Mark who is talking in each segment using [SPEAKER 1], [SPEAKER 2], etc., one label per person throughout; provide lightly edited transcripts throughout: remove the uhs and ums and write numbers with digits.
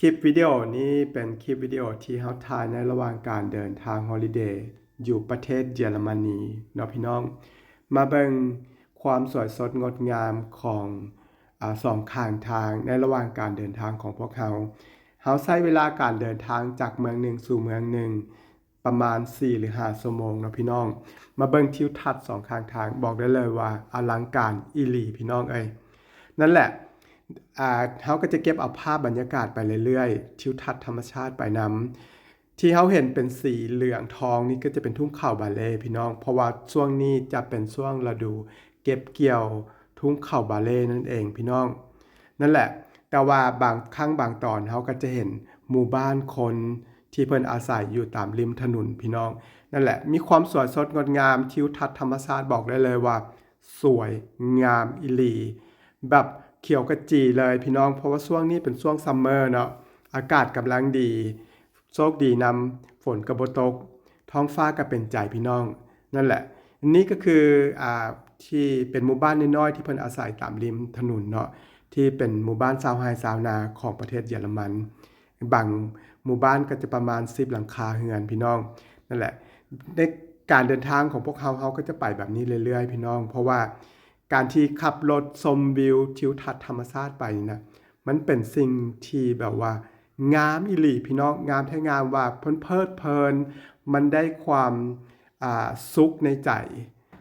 [SPEAKER 1] คลิปวิดีโอนี้เป็นคลิปวิดีโอที่เขาถ่ายในระหว่างการเดินทางฮอลิเดย์อยู่ประเทศเยอรมนีเนาะพี่น้องมาเบิ่งความสวยสดงดงามของสองข้างทางในระหว่างการเดินทางของพวกเขาใช้เวลาการเดินทางจากเมืองหนึ่งสู่เมืองหนึ่งประมาณ4หรือ5ชั่วโมงเนาะพี่น้องมาเบิ่งทิวทัศน์สองข้างทางบอกได้เลยว่าอลังการอีหลีพี่น้องนั่นแหละเขาก็จะเก็บเอาภาพบรรยากาศไปเรื่อยๆทิวทัศน์ธรรมชาติไปนำที่เขาเห็นเป็นสีเหลืองทองนี่ก็จะเป็นทุ่งเขาบาเล่พี่น้องเพราะว่าช่วงนี้จะเป็นช่วงฤดูเก็บเกี่ยวทุ่งเขาบาเล่นั่นเองพี่น้องนั่นแหละแต่ว่าบางครั้งบางตอนเขาก็จะเห็นหมู่บ้านคนที่เพิ่นอาศัยอยู่ตามริมถนนพี่น้องนั่นแหละมีความสวยสดงดงามทิวทัศน์ธรรมชาติบอกได้เลยว่าสวยงามอิหลีแบบเขียวกระจีเลยพี่น้องเพราะว่าช่วงนี้เป็นช่วงซัมเมอร์เนาะอากาศกำลังดีโชคดีนำฝนกระบตกท้องฟ้าก็เป็นใจพี่น้องนั่นแหละนี่ก็คือที่เป็นหมู่บ้านน้อยๆที่เพิ่นอาศัยตามริมถนนเนาะที่เป็นหมู่บ้านชาวไร่ชาวนาของประเทศเยอรมันบางหมู่บ้านก็จะประมาณ10หลังคาเรือนพี่น้องนั่นแหละในการเดินทางของพวกเขาก็จะไปแบบนี้เรื่อยๆพี่น้องเพราะว่าการที่ขับรถชมวิวทิวทัศน์ธรรมชาติไปนะมันเป็นสิ่งที่แบบว่างามอิหลีพี่น้องงามแท้งามว่าเพลิดเพลินมันได้ความสุขในใจ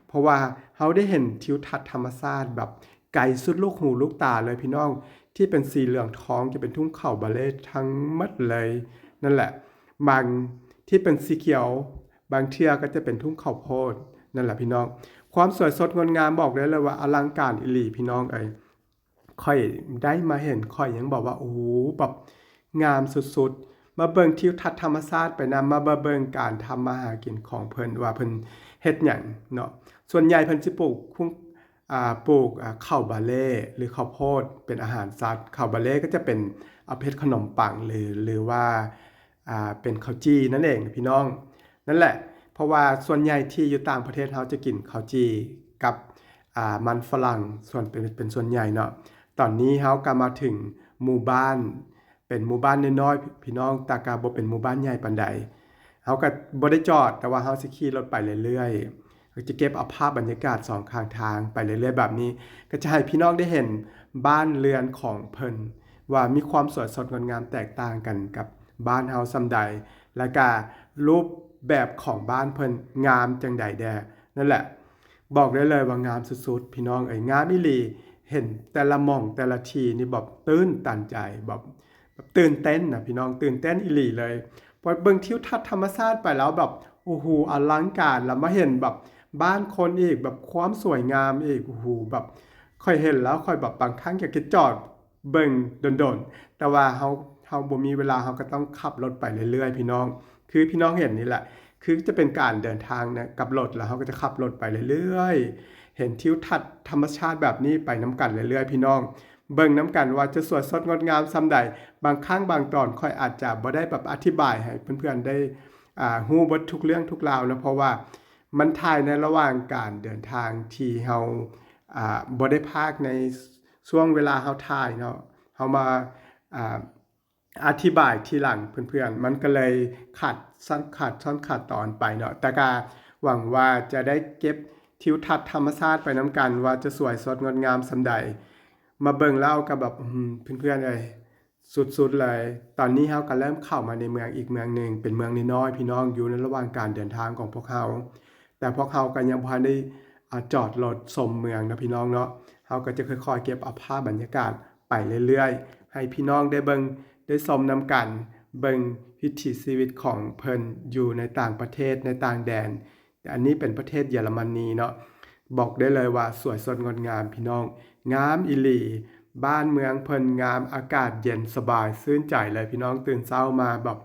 [SPEAKER 1] เพราะว่าเขาได้เห็นทิวทัศน์ธรรมชาติแบบไกลสุดลูกหูลูกตาเลยพี่น้องที่เป็นสีเหลืองทองจะเป็นทุ่งเขาบาเล่ทั้งหมดเลยนั่นแหละบางที่เป็นสีเขียวบางเทื่อก็จะเป็นทุ่งข้าวโพดนั่นแหละพี่น้องความสวยสดงดงามบอกได้เลยว่าอลังการอิหลีพี่น้องค่อยได้มาเห็นค่อยยังบอกว่าโอ้โหแบบงามสุดๆมาเบิ่งทิวทัศน์ธรรมชาติไปนำมาเบิ่งการทำมาหากินของเพิ่นว่าเพิ่นเฮ็ดหยังเนาะส่วนใหญ่เพิ่นสิปลูกข้าวบาเล่หรือข้าวโพดเป็นอาหารสัตว์ข้าวบาเล่ก็จะเป็นเพชรขนมปังหรือว่าเป็นข้าวจี้นั่นเองพี่น้องนั่นแหละเพราะว่าส่วนใหญ่ที่อยู่ต่างประเทศเขาจะกินข้าวจี้กับมันฝรั่งส่วนเป็นส่วนใหญ่เนาะตอนนี้เขาก็มาถึงหมู่บ้านเป็นหมู่บ้านน้อยๆพี่น้องตากาบ่เป็นหมู่บ้านใหญ่ปานใดเขาก็บ่ได้จอดแต่ว่าเขาสิขี่รถไปเรื่อยๆจะเก็บเอาภาพบรรยากาศสองข้างทางไปเรื่อยๆแบบนี้ก็จะให้พี่น้องได้เห็นบ้านเรือนของเพิ่นว่ามีความสวยสดงดงามแตกต่างกันกับบ้านเฮาส่ำใดและก็รูปแบบของบ้านเพิ่นงามจังใดแดนั่นแหละบอกได้เลยว่างามสุดๆพี่น้องงามอีหลีเห็นแต่ละหม่องแต่ละทีนี่แบบตื้นตันใจแบบตื่นเต้นนะพี่น้องตื่นเต้นอีหลีเลยพอเบิ่งทิวทัศน์ธรรมชาติไปแล้วแบบโอ้โหอลังการแล้วมาเห็นแบบบ้านคนอีกแบบความสวยงามอีกโอ้โหแบบค่อยเห็นแล้วค่อยแบบบางครั้งอยากจะจอดเบิ่งโดนๆแต่ว่าเฮาบ่มีเวลาเฮาก็ต้องขับรถไปเรื่อยๆพี่น้องคือพี่น้องเห็นนี่แหละคือจะเป็นการเดินทางนะกับรถแล้วเฮาก็จะขับรถไปเรื่อยๆเห็นทิวทัศน์ธรรมชาติแบบนี้ไปน้ำกันเรื่อยๆพี่น้องเบิ่งน้ำกันว่าจะสวยสดงดงามส่ำใดบางครั้งบางตอนค่อยอาจจะบ่ได้แบบอธิบายให้เพื่อนๆได้ฮู้เบิดทุกเรื่องทุกราวนะเพราะว่ามันถ่ายในระหว่างการเดินทางที่เฮาบ่ได้พากในช่วงเวลาเฮาถ่ายเนาะเฮามาอธิบายทีหลังเพื่อนๆมันก็เลยขาดตอนไปเนาะแต่ก็หวังว่าจะได้เก็บทิวทัศน์ธรรมชาติไปน้ำกันว่าจะสวยสดงดงามส่ำใดมาเบิ่งแล้วก็แบบเพื่อนๆสุดๆเลยตอนนี้เฮาก็เริ่มเข้ามาในเมืองอีกเมืองหนึ่งเป็นเมืองน้อยๆพี่น้องอยู่ในระหว่างการเดินทางของพวกเฮาแต่พวกเฮาก็ยังบ่ทันได้จอดรถชมเมืองนะพี่น้องเนาะเฮาก็จะค่อยๆเก็บเอาภาพบรรยากาศไปเรื่อยๆให้พี่น้องได้เบิ่งได้ชมนำกันเบิ่งวิถีชีวิตของเพิ่นอยู่ในต่างประเทศในต่างแดนอันนี้เป็นประเทศเยอรมนีเนาะบอกได้เลยว่าสวยสดงดงามพี่น้องงามอีหลีบ้านเมืองเพิ่นงามอากาศเย็นสบายชื่นใจเลยพี่น้องตื่นเช้ามาแบบ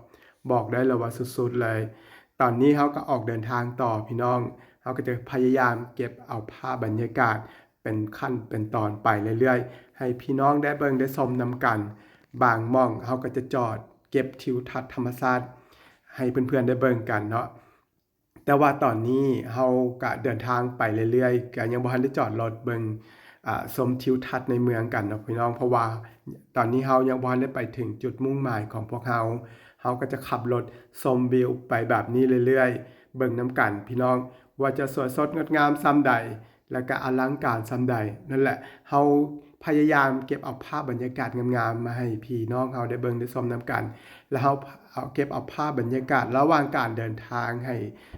[SPEAKER 1] บอกได้เลยว่าสุดๆเลยตอนนี้เฮาก็ออกเดินทางต่อพี่น้องเฮาก็จะพยายามเก็บเอาภาพบรรยากาศเป็นขั้นเป็นตอนไปเรื่อยๆให้พี่น้องได้เบิ่งได้ชมนำกันบางหม่องเฮาก็จะจอดเก็บทิวทัศน์ธรรมชาติให้เพื่อนๆได้เบิ่งกันเนาะแต่ว่าตอนนี้เฮาก็เดินทางไปเรื่อยๆก็ยังบ่ทันได้จอดรถเบิ่ง ชมทิวทัศน์ในเมืองกันเนาะพี่น้องเพราะว่าตอนนี้เฮายังบ่ได้ไปถึงจุดมุ่งหมายของพวกเฮาก็จะขับรถชมวิวไปแบบนี้เรื่อยๆเบิ่งน้ำกันพี่น้องว่าจะสวยสดงดงามซ้ำใดและก็อลังการซ้ำใดนั่นแหละเฮาพยายามเก็บเอาภาพบรรยากาศงามๆมาให้พี่น้องเฮาได้เบิ่งได้ชมน้ำกันแล้วเฮาเอาเก็บเอาภาพบรรยากาศระหว่างการเดินทางให้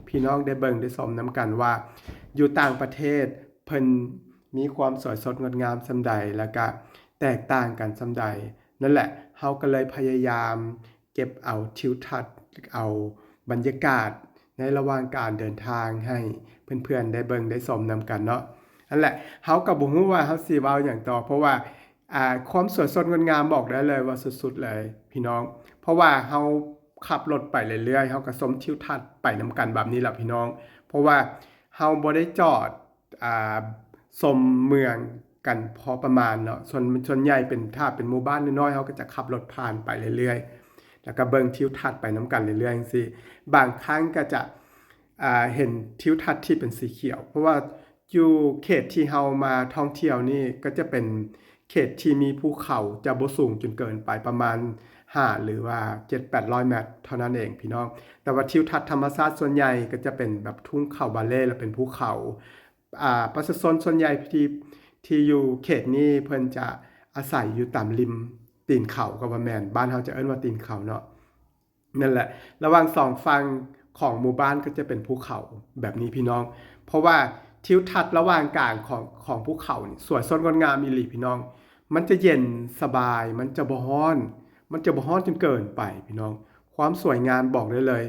[SPEAKER 1] พี่น้องได้เบิ่งได้ชมน้ำกันว่าอยู่ต่างประเทศเพิ่นมีความสวยสดงดงามส่ำใดแล้วก็แตกต่างกันส่ำใดนั่นแหละเฮาก็เลยพยายามเก็บเอาทิวทัศน์เอาบรรยากาศในระหว่างการเดินทางให้เพื่อนๆได้เบิ่งได้ชมนํกันเนาะนั่นแหละเฮาก็บ่ฮู้ว่าเฮาสิเว้าหยังต่อเพราะว่าความสวยสดงดงามบอกได้เลยว่าสุดๆเลยพี่น้องเพราะว่าเฮาขับรถไปเรื่อยๆเฮาก็ชมทิวทัศน์ไปนํกันแบบนี้ล่ะพี่น้องเพราะว่าเฮาบ่ได้จอดชมเมืองกันพอประมาณเนาะส่วนใหญ่เป็นถ้าเป็นหมู่บ้านน้อยๆเฮาก็จะขับรถผ่านไปเรื่อยๆแล้วก็เบิ่งทิวทัศน์ไปนํกันเรื่อยๆจังซี่บางครั้งก็จะเห็นทิวทัศน์ที่เป็นสีเขียวเพราะว่าอยู่เขตที่เฮามาท่องเที่ยวนี่ก็จะเป็นเขตที่มีภูเขาจะบ่สูงจนเกินไปประมาณ5หรือว่า 7-800 เมตรเท่านั้นเองพี่น้องแต่ว่าทิวทัศน์ธรรมชาติส่วนใหญ่ก็จะเป็นแบบทุ่งเขาบาเล่และเป็นภูเขาประชาชนส่วนใหญ่ที่อยู่เขตนี้เพิ่นจะอาศัยอยู่ตามริมตีนเขาก็ว่าแม่นบ้านเฮาจะเอิ้นว่าตีนเขาเนาะนั่นแหละระหว่าง2ฝั่งของหมู่บ้านก็จะเป็นภูเขาแบบนี้พี่น้องเพราะว่าทิวทัศน์ระหว่างกลางของภูเขานี่สวยสดงดงามอีหลีพี่น้องมันจะเย็นสบายมันจะบ่ร้อนจนเกินไปพี่น้องความสวยงามบอกได้เลย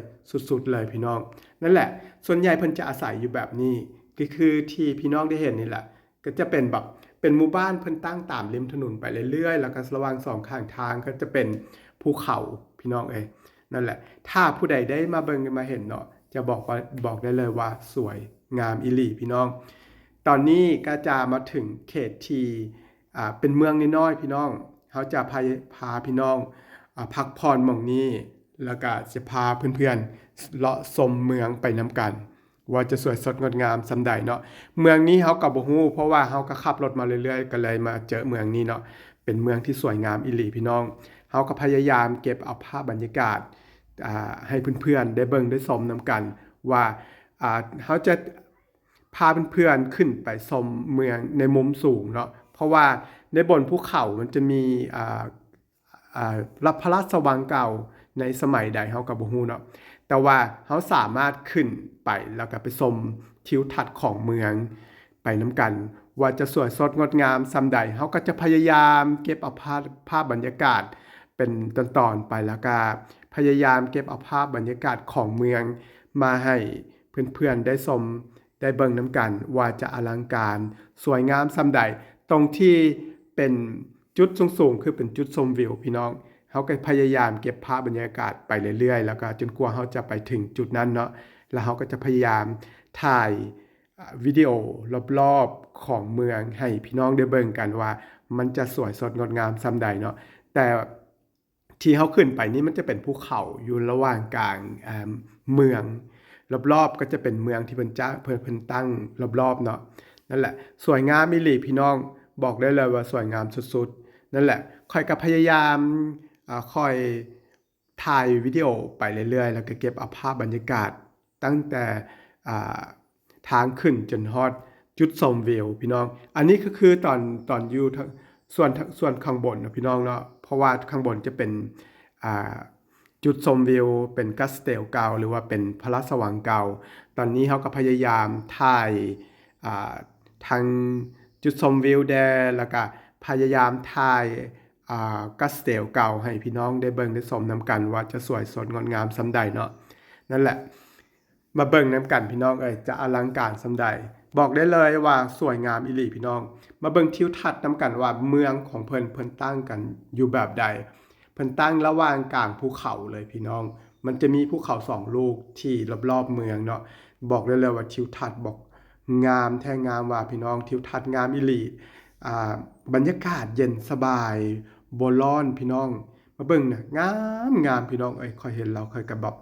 [SPEAKER 1] สุดๆเลยพี่น้องนั่นแหละส่วนใหญ่เพิ่นจะอาศัยอยู่แบบนี้ก็คือที่พี่น้องได้เห็นนี่แหละก็จะเป็นแบบเป็นหมู่บ้านเพิ่นตั้งตามริมถนนไปเรื่อยๆแล้วก็ระหว่าง2ข้างทางก็จะเป็นภูเขาพี่น้องนั่นแหละถ้าผู้ใดได้มาเบิ่งมาเห็นเนาะจะบอกได้เลยว่าสวยงามอีหลีพี่น้องตอนนี้ก็จะมาถึงเขตที่เป็นเมืองน้อยๆพี่น้องเขาจะพาพี่น้องพักผ่อนหม่องนี้แล้วก็จะพาเพื่อนๆเลาะชมเมืองไปนํกันว่าจะสวยสดงดงามส่ำใดเนาะเมืองนี้เฮาก็บ่ฮู้เพราะว่าเฮาก็ขับรถมาเรื่อยๆก็เลยมาเจอเมืองนี้เนาะเป็นเมืองที่สวยงามอีหลีพี่น้องเฮาก็พยายามเก็บเอาภาพบรรยากาศให้เพื่อนๆได้เบิ่งได้ชมนํกันว่าเฮาจะพาเพื่อนๆขึ้นไปชมเมืองในมุมสูงเนาะเพราะว่าในบนภูเขามันจะมีพระราชวังเก่าในสมัยใดเฮาก็บ่ฮู้เนาะแต่ว่าเฮาสามารถขึ้นไปแล้วก็ไปชมทิวทัศน์ของเมืองไปนํกันว่าจะสวยสดงดงามส่ำใดเฮาก็จะพยายามเก็บเอาภาพบรรยากาศเป็นตอนๆไปแล้วก็พยายามเก็บเอาภาพบรรยากาศของเมืองมาให้เพื่อนๆได้ชมได้เบิ่งนํกันว่าจะอลังการสวยงามส่ำใดตรงที่เป็นจุดสูงๆคือเป็นจุดชมวิวพี่น้องเฮาก็พยายามเก็บภาพบรรยากาศไปเรื่อยๆแล้วก็จนกว่าเฮาจะไปถึงจุดนั้นเนาะแล้วเฮาก็จะพยายามถ่ายวิดีโอรอบๆของเมืองให้พี่น้องได้เบิ่งกันว่ามันจะสวยสดงดงามส่ำใดเนาะแต่ที่เฮาขึ้นไปนี่มันจะเป็นภูเขาอยู่ระหว่างกลางเมืองรอบๆก็จะเป็นเมืองที่เพิ่นตั้งรอบๆเนาะนั่นแหละสวยงามอีหลีพี่น้องบอกได้เลยว่าสวยงามสุดๆนั่นแหละค่อยก็พยายามค่อยถ่ายวิดีโอไปเรื่อยๆแล้วก็เก็บเอาภาพบรรยากาศตั้งแต่ทางขึ้นจนฮอดจุดชมวิวพี่น้องอันนี้ก็คือตอนอยู่ส่วนข้างบนนะพี่น้องเนาะเพราะว่าข้างบนจะเป็นจุดชมวิวเป็นคาสเทลเก่าหรือว่าเป็นพระราชวังเก่าตอนนี้เฮาก็พยายามถ่ายทางจุดชมวิวแล้วก็พยายามถ่ายคาสเทลเก่าให้พี่น้องได้เบิ่งได้ชมนํกันว่าจะสวยสดงดงามส่ำใดเนาะนั่นแหละมาเบิ่งนํกันพี่น้องจะอลังการส่ำใดบอกได้เลยว่าสวยงามอีหลีพี่น้องมาเบิ่งทิวทัศน์นํกันว่าเมืองของเพิ่นตั้งกันอยู่แบบใดเพิ่นตั้งระหว่างกลางภูเขาเลยพี่น้องมันจะมีภูเขา2ลูกที่รอบๆเมืองเนาะบอกได้เลยว่าทิวทัศน์บอกงามแท้งามว่าพี่น้องทิวทัศน์งามอีหลีบรรยากาศเย็นสบายบ่ร้อนพี่น้องมาเบิ่งน่ะงามพี่น้องค่อยเห็นแล้วค่อยก็แบบ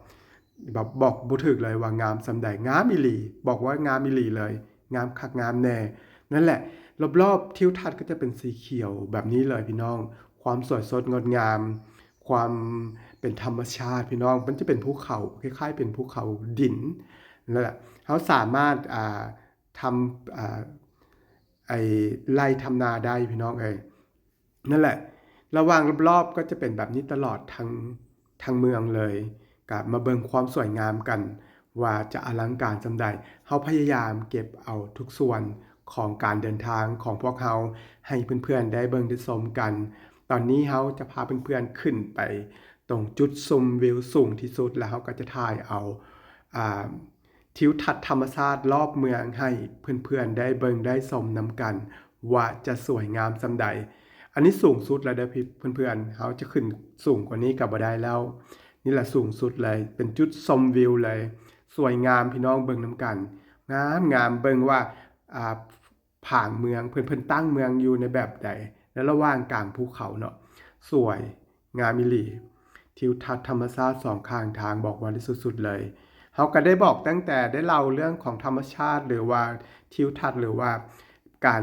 [SPEAKER 1] บอกบ่ถูกเลยว่างามส่ำใดงามอีหลีบอกว่างามอีหลีเลยงามคักงามแน่นั่นแหละ รอบๆทิวทัศน์ก็จะเป็นสีเขียวแบบนี้เลยพี่น้องความสวยสดงดงามความเป็นธรรมชาติพี่น้องมันจะเป็นภูเขาคล้ายๆเป็นภูเขาดินนั่นแหละเขาสามารถทำไอ้ไร่ทำนาได้พี่น้องนั่นแหละระหว่างรอบๆก็จะเป็นแบบนี้ตลอดทั้งเมืองเลยกับมาเบิ่งความสวยงามกันว่าจะอลังการจำใดเขาพยายามเก็บเอาทุกส่วนของการเดินทางของพวกเขาให้เพื่อนๆได้เบิ่งได้ชมกันตอนนี้เขาจะพาเพื่อนๆขึ้นไปตรงจุดชมวิวสูงที่สุดแล้วเขาก็จะถ่ายเอาทิวทัศน์ธรรมชาติรอบเมืองให้เพื่อนๆได้เบิ่งได้ชมนำกันว่าจะสวยงามสำใดอันนี้สูงสุดแล้วเด้อเพื่อนๆเขาจะขึ้นสูงกว่านี้ก็บ่ได้แล้วนี่แหละสูงสุดเลยเป็นจุดชมวิวเลยสวยงามพี่น้องเบิ่งนำกันงามเบิ่งว่าผ่างเมืองเพิ่นตั้งเมืองอยู่ในแบบใดและระหว่างกลางภูเขาเนาะสวยงามอีหลีทิวทัศน์ธรรมชาติสองข้างทางบอกว่าที่สุดๆเลยเขาก็ได้บอกตั้งแต่ได้เล่าเรื่องของธรรมชาติหรือว่าทิวทัศน์หรือว่าการ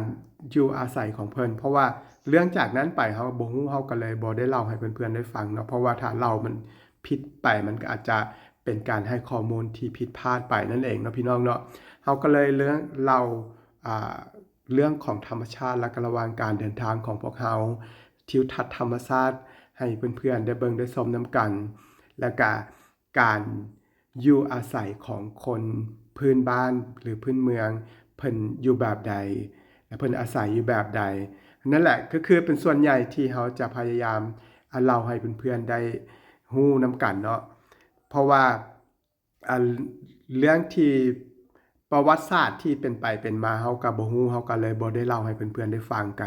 [SPEAKER 1] อยู่อาศัยของเพิ่นเพราะว่าเรื่องจากนั้นไปเขาบ่ฮู้เขาก็เลยบ่ได้เล่าให้เพื่อนๆได้ฟังเนาะเพราะว่าถ้าเล่ามันผิดไปมันก็อาจจะเป็นการให้ข้อมูลที่ผิดพลาดไปนั่นเองเนาะพี่น้องเนาะเขาก็เลยเล่าเรื่องของธรรมชาติและระหว่างการเดินทางของพวกเขาทิวทัศน์ธรรมชาติให้เพื่อนๆได้เบิ่งได้ชมนำกันและก็การอยู่อาศัยของคนพื้นบ้านหรือพื้นเมืองเพิ่นอยู่แบบใดและเพิ่นอาศัยอยู่แบบใดนั่นแหละก็คือเป็นส่วนใหญ่ที่เขาจะพยายามเล่าให้เพื่อนๆได้ฮู้นำกันเนาะเพราะว่าเรื่องที่ประวัติศาสตร์ที่เป็นไปเป็นมาเขาก็บ่ฮู้เขาก็เลยบ่ได้เล่าให้เพื่อนๆได้ฟังกัน